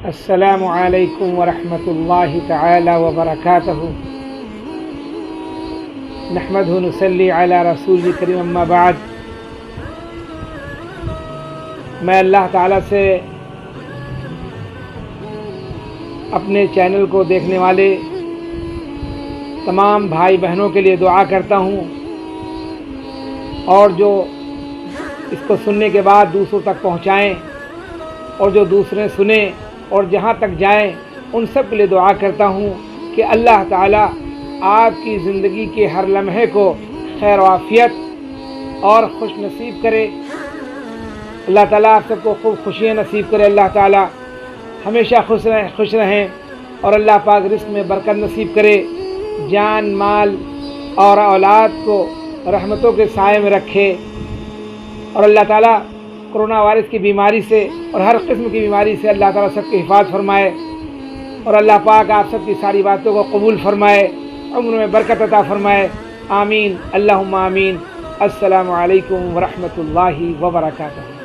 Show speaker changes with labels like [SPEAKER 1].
[SPEAKER 1] السلام علیکم ورحمۃ اللہ تعالی وبرکاتہ۔ نحمدہ ونصلی علی رسول کریم، اما بعد۔ میں اللہ تعالیٰ سے اپنے چینل کو دیکھنے والے تمام بھائی بہنوں کے لیے دعا کرتا ہوں، اور جو اس کو سننے کے بعد دوسروں تک پہنچائیں، اور جو دوسرے سنیں اور جہاں تک جائیں، ان سب کے لیے دعا کرتا ہوں کہ اللہ تعالیٰ آپ کی زندگی کے ہر لمحے کو خیر و عافیت اور خوش نصیب کرے۔ اللہ تعالیٰ آپ سب کو خوب خوشیاں نصیب کرے۔ اللہ تعالیٰ ہمیشہ خوش رہیں اور اللہ پاک رزق میں برکت نصیب کرے، جان مال اور اولاد کو رحمتوں کے سائے میں رکھے، اور اللہ تعالیٰ کرونا وائرس کی بیماری سے اور ہر قسم کی بیماری سے اللہ تعالیٰ سب کی حفاظت فرمائے، اور اللہ پاک آپ سب کی ساری باتوں کو قبول فرمائے، عمر میں برکت عطا فرمائے۔ آمین، اللہم آمین۔ السلام علیکم ورحمۃ اللہ وبرکاتہ۔